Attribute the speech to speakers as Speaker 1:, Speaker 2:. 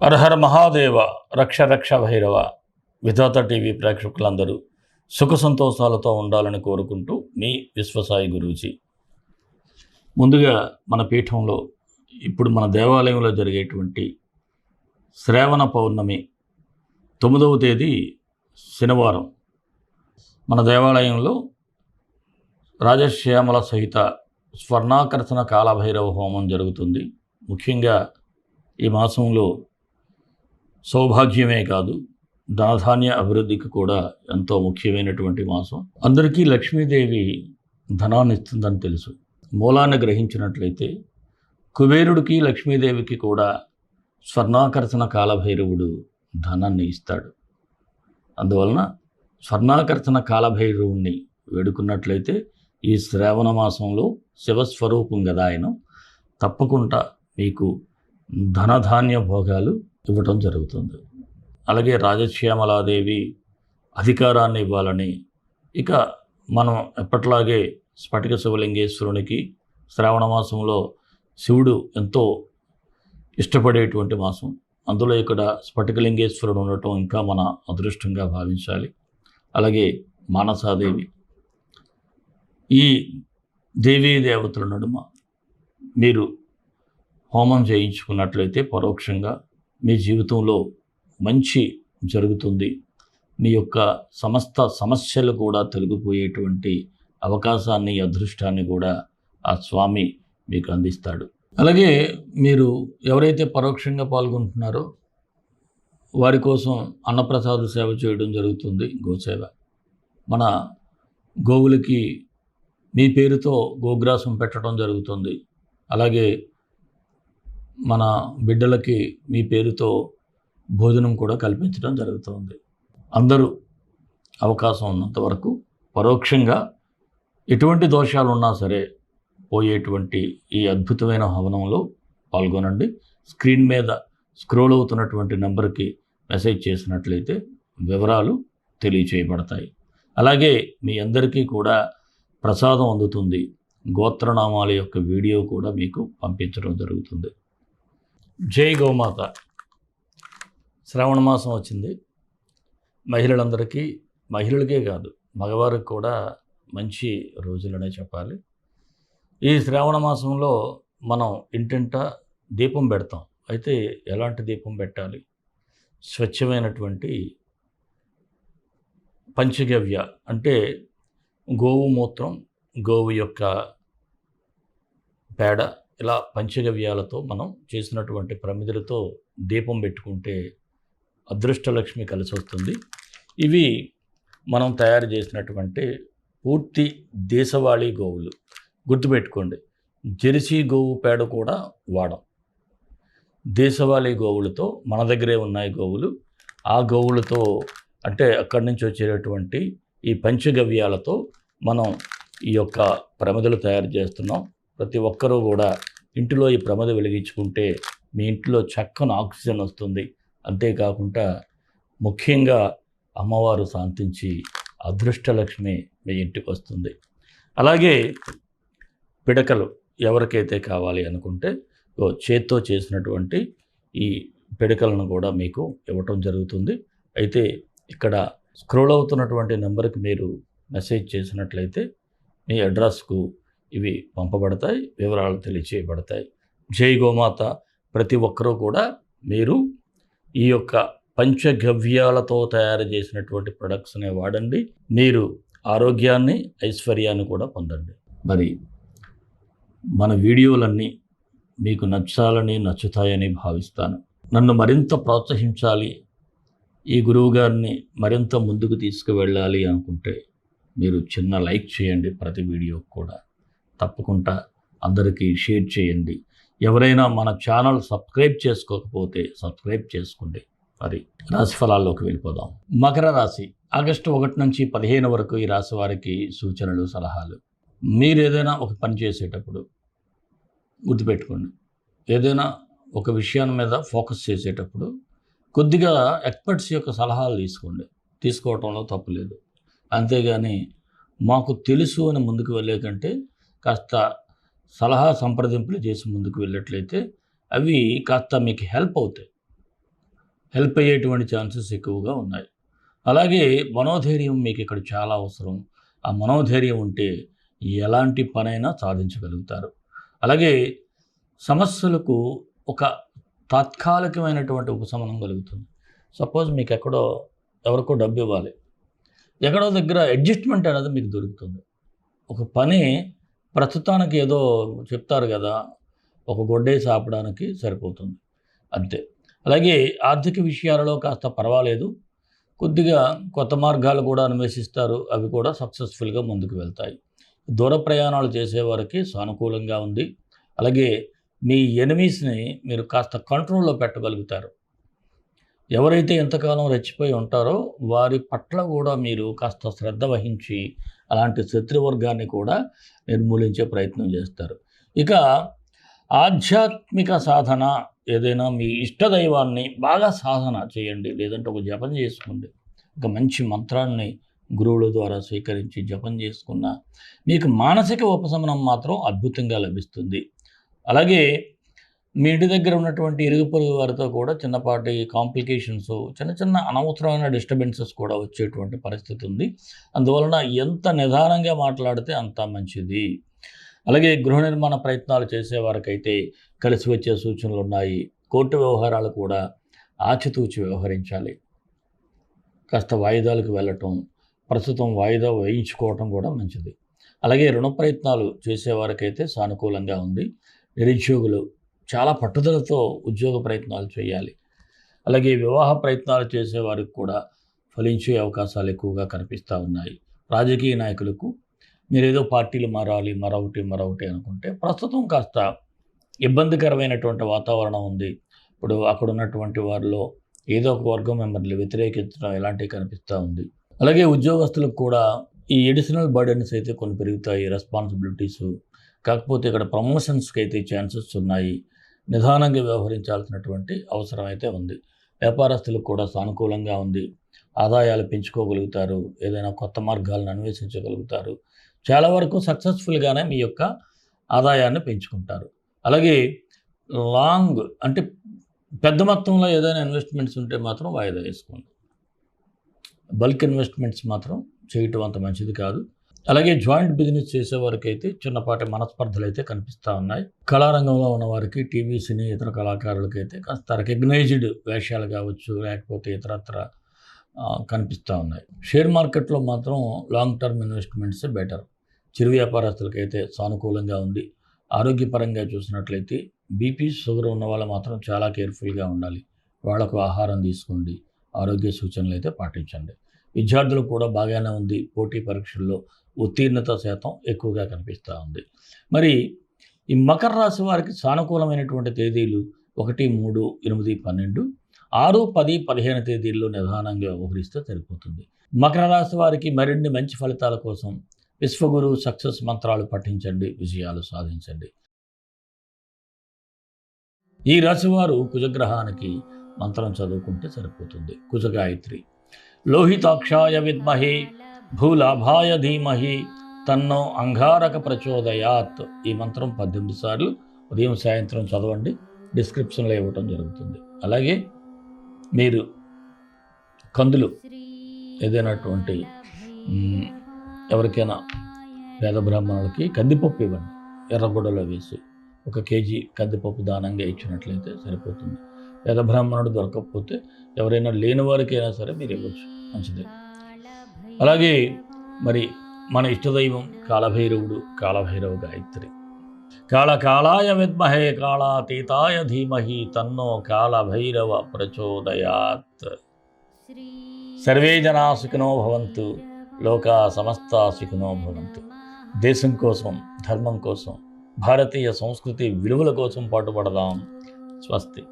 Speaker 1: హరహర మహాదేవ రక్ష రక్ష భైరవ విధాత టీవీ ప్రేక్షకులందరూ సుఖ సంతోషాలతో ఉండాలని కోరుకుంటూ మీ విశ్వసాయి గురూజీ. ముందుగా మన పీఠంలో ఇప్పుడు మన దేవాలయంలో జరిగేటువంటి శ్రావణ పౌర్ణమి 9వ తేదీ శనివారం మన దేవాలయంలో రాజశ్యామల సహిత స్వర్ణాకర్షణ కాలభైరవ హోమం జరుగుతుంది. ముఖ్యంగా ఈ మాసంలో సౌభాగ్యమే కాదు, ధనధాన్య అభివృద్ధికి కూడా ఎంతో ముఖ్యమైనటువంటి మాసం. అందరికీ లక్ష్మీదేవి ధనాన్ని ఇస్తుందని తెలుసు. మూలాన్ని గ్రహించినట్లయితే కుబేరుడికి లక్ష్మీదేవికి కూడా స్వర్ణాకర్షణ కాలభైరవుడు ధనాన్ని ఇస్తాడు. అందువలన స్వర్ణాకర్షణ కాలభైరవుణ్ణి వేడుకున్నట్లయితే ఈ శ్రావణ మాసంలో శివస్వరూపం కదా ఆయన, తప్పకుండా మీకు ధనధాన్య భోగాలు ఇవ్వటం జరుగుతుంది. అలాగే రాజశ్యామలాదేవి అధికారాన్ని ఇవ్వాలని, ఇక మనం ఎప్పట్లాగే స్ఫటిక శివలింగేశ్వరునికి శ్రావణ మాసంలో శివుడు ఎంతో ఇష్టపడేటువంటి మాసం. అందులో ఇక్కడ స్ఫటికలింగేశ్వరుడు ఉండటం ఇంకా మన అదృష్టంగా భావించాలి. అలాగే మానసాదేవి, ఈ దేవీ దేవతల నడుమ మీరు హోమం చేయించుకున్నట్లయితే పరోక్షంగా మీ జీవితంలో మంచి జరుగుతుంది. మీ యొక్క సమస్త సమస్యలు కూడా తొలగిపోయేటువంటి అవకాశాన్ని, అదృష్టాన్ని కూడా ఆ స్వామి మీకు అందిస్తాడు. అలాగే మీరు ఎవరైతే పరోక్షంగా పాల్గొంటున్నారో వారి కోసం అన్నప్రసాద సేవ చేయడం జరుగుతుంది. గోసేవ, మన గోవులకి మీ పేరుతో గోగ్రాసం పెట్టడం జరుగుతుంది. అలాగే మన బిడ్డలకి మీ పేరుతో భోజనం కూడా కల్పించడం జరుగుతుంది. అందరూ అవకాశం ఉన్నంత వరకు పరోక్షంగా ఎటువంటి దోషాలు ఉన్నా సరే పోయేటువంటి ఈ అద్భుతమైన హవనంలో పాల్గొనండి. స్క్రీన్ మీద స్క్రోల్ అవుతున్నటువంటి నెంబర్కి మెసేజ్ చేసినట్లయితే వివరాలు తెలియచేయబడతాయి. అలాగే మీ అందరికీ కూడా ప్రసాదం అందుతుంది. గోత్రనామాల యొక్క వీడియో కూడా మీకు పంపించడం జరుగుతుంది. జై గోమాత. శ్రావణ మాసం వచ్చింది. మహిళలందరికీ, మహిళలకే కాదు మగవారికి కూడా మంచి రోజులనే చెప్పాలి. ఈ శ్రావణ మాసంలో మనం ఇంటింటా దీపం పెడతాం. అయితే ఎలాంటి దీపం పెట్టాలి? స్వచ్ఛమైనటువంటి పంచగవ్య అంటే గోవు మూత్రం, గోవు యొక్క పేడ, ఇలా పంచగవ్యాలతో మనం చేసినటువంటి ప్రమిదలతో దీపం పెట్టుకుంటే అదృష్టలక్ష్మి కలిసి వస్తుంది. ఇవి మనం తయారు చేసినటువంటి పూర్తి దేశవాళీ గోవులు. గుర్తుపెట్టుకోండి, జెర్సీ గోవు పేడ కూడా వాడం. దేశవాళీ గోవులతో, మన దగ్గరే ఉన్నాయి గోవులు, ఆ గోవులతో అంటే అక్కడి నుంచి వచ్చేటటువంటి ఈ పంచగవ్యాలతో మనం ఈ యొక్క ప్రమిదలు తయారు చేస్తున్నాం. ప్రతి ఒక్కరూ కూడా ఇంటిలో ఈ ప్రమిద వెలిగించుకుంటే మీ ఇంట్లో చక్కని ఆక్సిజన్ వస్తుంది. అంతేకాకుండా ముఖ్యంగా అమ్మవారు శాంతించి అదృష్టలక్ష్మి మీ ఇంటికి వస్తుంది. అలాగే పిడకలు ఎవరికైతే కావాలి అనుకుంటే చేత్తో చేసినటువంటి ఈ పిడకలను కూడా మీకు ఇవ్వటం జరుగుతుంది. అయితే ఇక్కడ స్క్రోల్ అవుతున్నటువంటి నెంబర్కి మీరు మెసేజ్ చేసినట్లయితే మీ అడ్రస్కు ఇవి పంపబడతాయి, వివరాలు తెలియచేయబడతాయి. జై గోమాత. ప్రతి ఒక్కరూ కూడా మీరు ఈ యొక్క పంచగవ్యాలతో తయారు చేసినటువంటి ప్రొడక్ట్స్నే వాడండి. మీరు ఆరోగ్యాన్ని, ఐశ్వర్యాన్ని కూడా పొందండి. మరి మన వీడియోలన్నీ మీకు నచ్చుతాయని భావిస్తాను. నన్ను మరింత ప్రోత్సహించాలి, ఈ గురువుగారిని మరింత ముందుకు తీసుకువెళ్ళాలి అనుకుంటే మీరు చిన్న లైక్ చేయండి. ప్రతి వీడియో కూడా తప్పకుండా అందరికీ షేర్ చేయండి. ఎవరైనా మన ఛానల్ సబ్స్క్రైబ్ చేసుకోకపోతే సబ్స్క్రైబ్ చేసుకోండి. మరి రాశిఫలాల్లోకి వెళ్ళిపోదాం. మకర రాశి, ఆగస్టు 1 నుంచి 15 వరకు ఈ రాశి వారికి సూచనలు, సలహాలు. మీరు ఏదైనా ఒక పని చేసేటప్పుడు గుర్తుపెట్టుకోండి, ఏదైనా ఒక విషయం మీద ఫోకస్ చేసేటప్పుడు కొద్దిగా ఎక్స్పర్ట్స్ యొక్క సలహాలు తీసుకోవటంలో తప్పు లేదు. అంతేగాని మాకు తెలుసు అని ముందుకు వెళ్ళే కంటే కాస్త సలహా సంప్రదింపులు చేసి ముందుకు వెళ్ళినట్లయితే అవి కాస్త మీకు హెల్ప్ అవుతాయి. హెల్ప్ అయ్యేటువంటి ఛాన్సెస్ ఎక్కువగా ఉన్నాయి. అలాగే మనోధైర్యం మీకు ఇక్కడ చాలా అవసరం. ఆ మనోధైర్యం ఉంటే ఎలాంటి పనైనా సాధించగలుగుతారు. అలాగే సమస్యలకు ఒక తాత్కాలికమైనటువంటి ఉపశమనం కలుగుతుంది. సపోజ్ మీకు ఎవరికో డబ్బు ఇవ్వాలి, ఎక్కడో దగ్గర అడ్జస్ట్మెంట్ అనేది మీకు దొరుకుతుంది. ఒక పని ప్రస్తుతానికి ఏదో చెప్తారు కదా, ఒక గొడ్డేసి ఆపడానికి సరిపోతుంది అంతే. అలాగే ఆర్థిక విషయాలలో కాస్త పర్వాలేదు, కొద్దిగా కొత్త మార్గాలు కూడా అన్వేషిస్తారు, అవి కూడా సక్సెస్ఫుల్గా ముందుకు వెళ్తాయి. దూర ప్రయాణాలు చేసేవారికి సానుకూలంగా ఉంది. అలాగే మీ ఎనిమీస్ని మీరు కాస్త కంట్రోల్లో పెట్టగలుగుతారు. ఎవరైతే ఎంతకాలం రెచ్చిపోయి ఉంటారో వారి పట్ల కూడా మీరు కాస్త శ్రద్ధ వహించి అలాంటి శత్రువర్గాన్ని కూడా నిర్మూలించే ప్రయత్నం చేస్తారు. ఇక ఆధ్యాత్మిక సాధన, ఏదైనా మీ ఇష్టదైవాన్ని బాగా సాధన చేయండి, లేదంటే ఒక జపం చేసుకోండి. ఒక మంచి మంత్రాన్ని గురువుల ద్వారా స్వీకరించి జపం చేసుకున్న మీకు మానసిక ఉపశమనం మాత్రం అద్భుతంగా లభిస్తుంది. అలాగే మీ ఇంటి దగ్గర ఉన్నటువంటి ఇరుగు పొరుగు వారితో కూడా చిన్నపాటి కాంప్లికేషన్స్, చిన్న చిన్న అనవసరమైన డిస్టర్బెన్సెస్ కూడా వచ్చేటువంటి పరిస్థితి ఉంది. అందువలన ఎంత నిదానంగా మాట్లాడితే అంత మంచిది. అలాగే గృహ నిర్మాణ ప్రయత్నాలు చేసేవారికైతే కలిసి వచ్చే సూచనలు ఉన్నాయి. కోర్టు వ్యవహారాలు కూడా ఆచితూచి వ్యవహరించాలి. కాస్త వాయిదాలకు వెళ్ళటం, ప్రస్తుతం వాయిదా వేయించుకోవటం కూడా మంచిది. అలాగే రుణ ప్రయత్నాలు చేసేవారికైతే సానుకూలంగా ఉంది. నిరుద్యోగులు చాలా పట్టుదలతో ఉద్యోగ ప్రయత్నాలు చేయాలి. అలాగే వివాహ ప్రయత్నాలు చేసేవారికి కూడా ఫలించే అవకాశాలు ఎక్కువగా కనిపిస్తూ ఉన్నాయి. రాజకీయ నాయకులకు మీరేదో పార్టీలు మారాలి, మరొకటి అనుకుంటే ప్రస్తుతం కాస్త ఇబ్బందికరమైనటువంటి వాతావరణం ఉంది. ఇప్పుడు అక్కడ ఉన్నటువంటి వారిలో ఏదో ఒక వర్గం మిమ్మల్ని వ్యతిరేకించడం ఇలాంటివి కనిపిస్తూ ఉంది. అలాగే ఉద్యోగస్తులకు కూడా ఈ ఎడిషనల్ బర్డెన్స్ అయితే కొన్ని పెరుగుతాయి, రెస్పాన్సిబిలిటీస్. కాకపోతే ఇక్కడ ప్రమోషన్స్కి అయితే ఛాన్సెస్ ఉన్నాయి. నిదానంగా వ్యవహరించాల్సినటువంటి అవసరం అయితే ఉంది. వ్యాపారస్తులకు కూడా సానుకూలంగా ఉంది. ఆదాయాలు పెంచుకోగలుగుతారు, ఏదైనా కొత్త మార్గాలను అన్వేషించగలుగుతారు. చాలా వరకు సక్సెస్ఫుల్గానే మీ యొక్క ఆదాయాన్ని పెంచుకుంటారు. అలాగే అంటే పెద్ద మొత్తంలో ఏదైనా ఇన్వెస్ట్మెంట్స్ ఉంటే మాత్రం వాయిదా వేసుకోండి. బల్క్ ఇన్వెస్ట్మెంట్స్ మాత్రం చేయటం అంత మంచిది కాదు. అలాగే జాయింట్ బిజినెస్ చేసేవారికి అయితే చిన్నపాటి మనస్పర్ధలు అయితే కనిపిస్తూ ఉన్నాయి. కళారంగంలో ఉన్నవారికి, టీవీ, సినీ, ఇతర కళాకారులకైతే కాస్త రికగ్నైజ్డ్ వేషాలు కావచ్చు, లేకపోతే ఇతరత్ర కనిపిస్తూ ఉన్నాయి. షేర్ మార్కెట్లో మాత్రం లాంగ్ టర్మ్ ఇన్వెస్ట్మెంట్స్ బెటర్. చిరు వ్యాపారస్తులకైతే సానుకూలంగా ఉంది. ఆరోగ్యపరంగా చూసినట్లయితే బీపీ, షుగర్ ఉన్న వాళ్ళు మాత్రం చాలా కేర్ఫుల్గా ఉండాలి. వాళ్లకు ఆహారం తీసుకోండి, ఆరోగ్య సూచనలు అయితే పాటించండి. విద్యార్థులకు కూడా బాగానే ఉంది. పోటీ పరీక్షల్లో ఉత్తీర్ణత శాతం ఎక్కువగా కనిపిస్తూ ఉంది. మరి ఈ మకర రాశి వారికి సానుకూలమైనటువంటి తేదీలు 1, 3, 8, 12, 6, 10, 15 తేదీల్లో నిదానంగా వ్యవహరిస్తే సరిపోతుంది. మకర రాశి వారికి మరిన్ని మంచి ఫలితాల కోసం విశ్వగురు సక్సెస్ మంత్రాలు పఠించండి, విజయాలు సాధించండి. ఈ రాశివారు కుజగ్రహానికి మంత్రం చదువుకుంటే సరిపోతుంది. కుజగాయత్రి. లోహితాక్షాయ విద్మహే భూలాభాయ ధీమహి తన్నో అంగారక ప్రచోదయాత్. ఈ మంత్రం 18 సార్లు ఉదయం సాయంత్రం చదవండి. డిస్క్రిప్షన్లో ఇవ్వటం జరుగుతుంది. అలాగే మీరు కందులు ఏదైనటువంటి ఎవరికైనా పేద బ్రాహ్మణులకి కందిపప్పు ఇవ్వండి. ఎర్రగొడ్డలో వేసి 1 కేజీ కందిపప్పు దానంగా ఇచ్చినట్లయితే సరిపోతుంది. పేద బ్రాహ్మణుడు దొరకకపోతే ఎవరైనా లేని వారికైనా సరే మీరు ఇవ్వచ్చు, మంచిదే. అలాగే మరి మన ఇష్టదైవం కాళభైరవుడు, కాళభైరవ గాయత్రి. కాళకాళాయ విద్మహే కాళాతీతాయ ధీమహి తన్నో కాళభైరవ ప్రచోదయాత్. సర్వే జనా సుఖినో భవంతు, లోకా సమస్తా సుఖినో భవంతు. దేశం కోసం, ధర్మం కోసం, భారతీయ సంస్కృతి విలువల కోసం పాటుపడదాం. స్వస్తి.